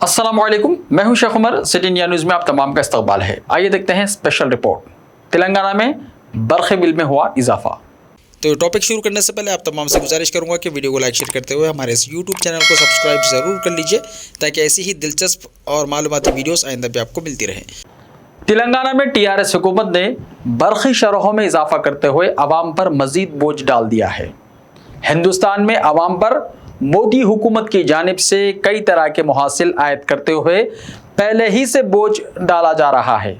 अस्सलाम वालेकुम, मैं हूं Sheikh Umar. City India News में आप तमाम का इस्तकबाल है। आइए देखते हैं स्पेशल रिपोर्ट। तेलंगाना में बरक़े बिल में हुआ इजाफा। तो टॉपिक शुरू करने से पहले आप तमाम से गुजारिश करूंगा कि वीडियो को लाइक शेयर करते हुए हमारे इस यूट्यूब चैनल को सब्सक्राइब ज़रूर कर लीजिए ताकि ऐसी ही दिलचस्प और मालूमाती वीडियोस आइंदा भी आपको मिलती रहें। तेलंगाना में टीआरएस हुकूमत ने बरक़ी शरहों में इजाफा करते हुए अवाम पर मजीद बोझ डाल दिया है। हिंदुस्तान में अवाम पर मोदी हुकूमत की जानिब से कई तरह के मुहासिल आयद करते हुए पहले ही से बोझ डाला जा रहा है।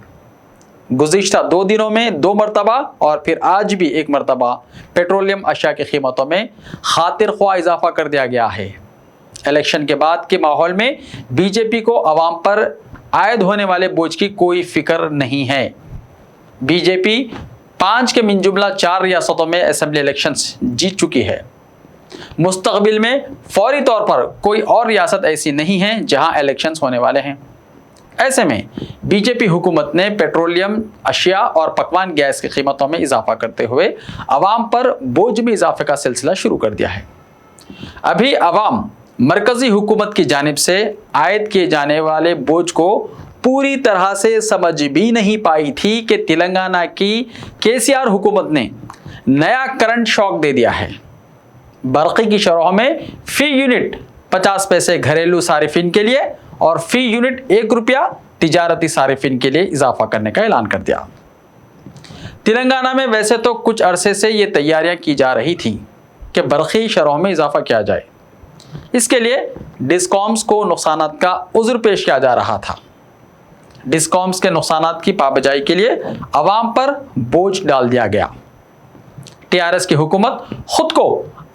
गुज़िश्ता 2 दिनों में 2 मरतबा और फिर आज भी 1 मरतबा पेट्रोलियम अशिया की कीमतों में खातिर ख्वाह इजाफा कर दिया गया है। इलेक्शन के बाद के माहौल में बीजेपी को अवाम पर आयद होने वाले बोझ की कोई फिक्र नहीं है। बीजेपी 5 के मिन जुमला 4 रियासतों में असेंबली इलेक्शंस जीत चुकी है। मुस्तकबिल में फौरी तौर पर कोई और रियासत ऐसी नहीं है जहां इलेक्शंस होने वाले हैं। ऐसे में बीजेपी हुकूमत ने पेट्रोलियम अशिया और पकवान गैस की कीमतों में इजाफा करते हुए अवाम पर बोझ में इजाफे का सिलसिला शुरू कर दिया है। अभी अवाम मरकजी हुकूमत की जानिब से आयद किए जाने वाले बोझ को पूरी तरह से समझ भी नहीं पाई थी कि तेलंगाना की केसीआर हुकूमत ने नया करंट शॉक दे दिया है। बरक़ी की शरहों में फी यूनिट 50 पैसे घरेलू सारिफिन के लिए और फी यूनिट 1 रुपया तिजारती सारिफिन के लिए इजाफा करने का ऐलान कर दिया। तेलंगाना में वैसे तो कुछ अरसे से ये तैयारियां की जा रही थी कि बरक़ी शरहों में इजाफा किया जाए। इसके लिए डिस्कॉम्स को नुकसानात का उज़्र पेश किया जा रहा था। डिस्कॉम्स के नुकसानात की पाबजाई के लिए अवाम पर बोझ डाल दिया गया। टीआरएस की हुकूमत खुद को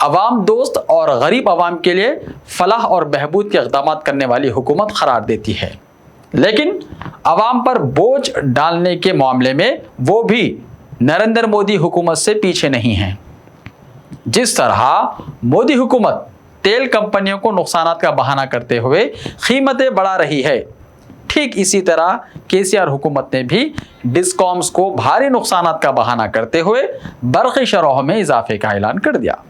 अवाम दोस्त और गरीब अवाम के लिए फलाह और बहबूद के इक़दाम करने वाली हुकूमत करार देती है, लेकिन अवाम पर बोझ डालने के मामले में वो भी नरेंद्र मोदी हुकूमत से पीछे नहीं है। जिस तरह मोदी हुकूमत तेल कंपनियों को नुकसानात का बहाना करते हुए कीमतें बढ़ा रही है, ठीक इसी तरह केसीआर हुकूमत ने भी डिस्कॉम्स को भारी नुकसानात का बहाना करते हुए बरक़ी शरहों में इजाफे का ऐलान कर दिया।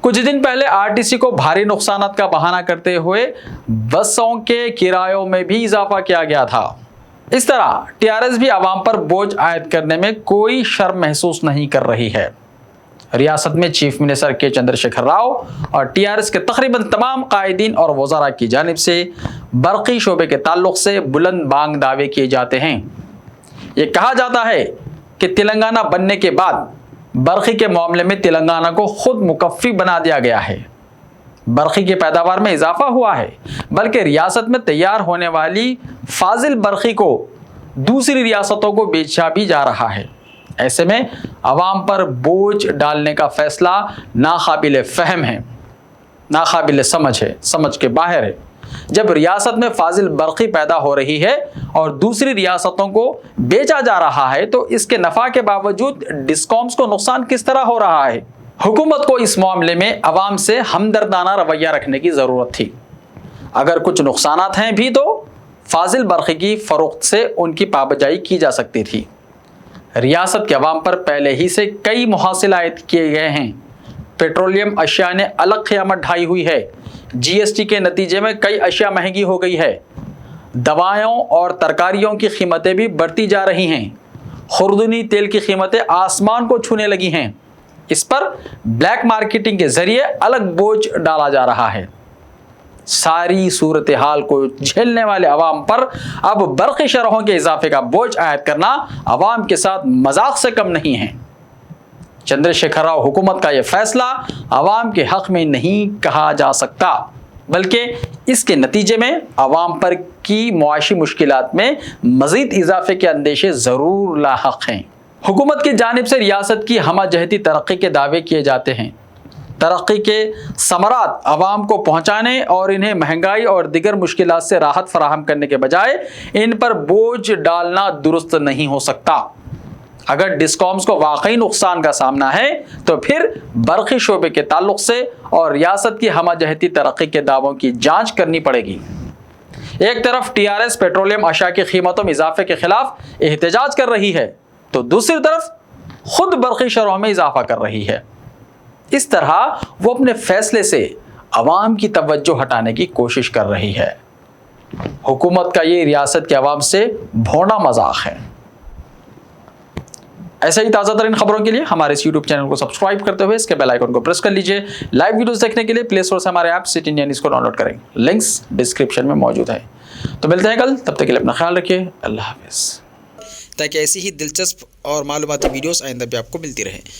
कुछ दिन पहले आरटीसी को भारी नुकसानात का बहाना करते हुए बसों के किरायों में भी इजाफा किया गया था। इस तरह टीआरएस भी अवाम पर बोझ आयद करने में कोई शर्म महसूस नहीं कर रही है। रियासत में चीफ मिनिस्टर के चंद्रशेखर राव और टीआरएस के तकरीबन तमाम कायदीन और वज़रा की जानिब से बरक़ी शोबे के ताल्लुक़ से बुलंद बांग दावे किए जाते हैं। ये कहा जाता है कि तेलंगाना बनने के बाद बरक़ी के मामले में तेलंगाना को खुद मुकफ़ी बना दिया गया है। बरक़ी की पैदावार में इजाफा हुआ है, बल्कि रियासत में तैयार होने वाली फाजिल बरक़ी को दूसरी रियासतों को बेचा भी जा रहा है। ऐसे में अवाम पर बोझ डालने का फैसला नाकाबिल फ़हम है, नाकाबिल समझ है, समझ के बाहर है। जब रियासत में फाजिल बरक़ी पैदा हो रही है और दूसरी रियासतों को बेचा जा रहा है तो इसके नफ़ा के बावजूद डिस्कॉम्स को नुकसान किस तरह हो रहा है। हुकूमत को इस मामले में अवाम से हमदर्दाना रवैया रखने की ज़रूरत थी। अगर कुछ नुकसानात हैं भी तो फाजिल बरक़ी की फ़रोख्त से उनकी पाबजाई की जा सकती थी। रियासत के अवाम पर पहले ही से कई मुहासिल आयद किए गए हैं। पेट्रोलियम अशिया ने अलग क़यामत ढाई हुई है। जीएसटी के नतीजे में कई अशिया महंगी हो गई है। दवाओं और तरकारियों की कीमतें भी बढ़ती जा रही हैं। खुर्दनी तेल की कीमतें आसमान को छूने लगी हैं। इस पर ब्लैक मार्केटिंग के ज़रिए अलग बोझ डाला जा रहा है। सारी सूरत हाल को झेलने वाले अवाम पर अब बरक़ी शरहों के इजाफे का बोझ आयद करना अवाम के साथ मजाक से कम नहीं है। चंद्रशेखर राव हुकूमत का यह फैसला अवाम के हक़ में नहीं कहा जा सकता, बल्कि इसके नतीजे में अवाम पर की मुआशी मुश्किलात में मज़ीद इजाफे के अंदेशे ज़रूर लाहक़ हैं। हुकूमत की जानिब से रियासत की हमाजहती तरक्की के दावे किए जाते हैं। तरक्की के समरात अवाम को पहुँचाने और इन्हें महंगाई और दिगर मुश्किलात से राहत फराहम करने के बजाय इन पर बोझ डालना दुरुस्त नहीं हो सकता। अगर डिस्कॉम्स को वाकई नुकसान का सामना है तो फिर बरक़ी शोबे के ताल्लुक़ से और रियासत की हमाजहती तरक्की के दावों की जांच करनी पड़ेगी। एक तरफ टीआरएस पेट्रोलियम अशिया की कीमतों में इजाफे के खिलाफ एहतजाज कर रही है तो दूसरी तरफ खुद बरक़ी शरहों में इजाफा कर रही है। इस तरह वो अपने फैसले से عوام کی توجہ ہٹانے کی کوشش کر رہی ہے۔ حکومت کا یہ ریاست کے عوام سے بھونا مذاق ہے۔ ایسے ہی تازہ ترین خبروں کے لیے ہمارے اس یوٹیوب چینل کو سبسکرائب کرتے ہوئے اس کے بیل آئیکن کو پریس کر لیجئے۔ لائیو ویڈیوز دیکھنے کے لیے پلے اسٹور سے ہمارے ایپ سٹی انڈیا نیوز کو ڈاؤن لوڈ کریں، لنکس ڈسکرپشن میں موجود ہے۔ تو ملتے ہیں کل، تب تک کے لیے اپنا خیال رکھیے، اللہ حافظ۔ تاکہ ایسی ہی دلچسپ اور معلوماتی ویڈیوز آئندہ بھی آپ کو ملتی رہیں۔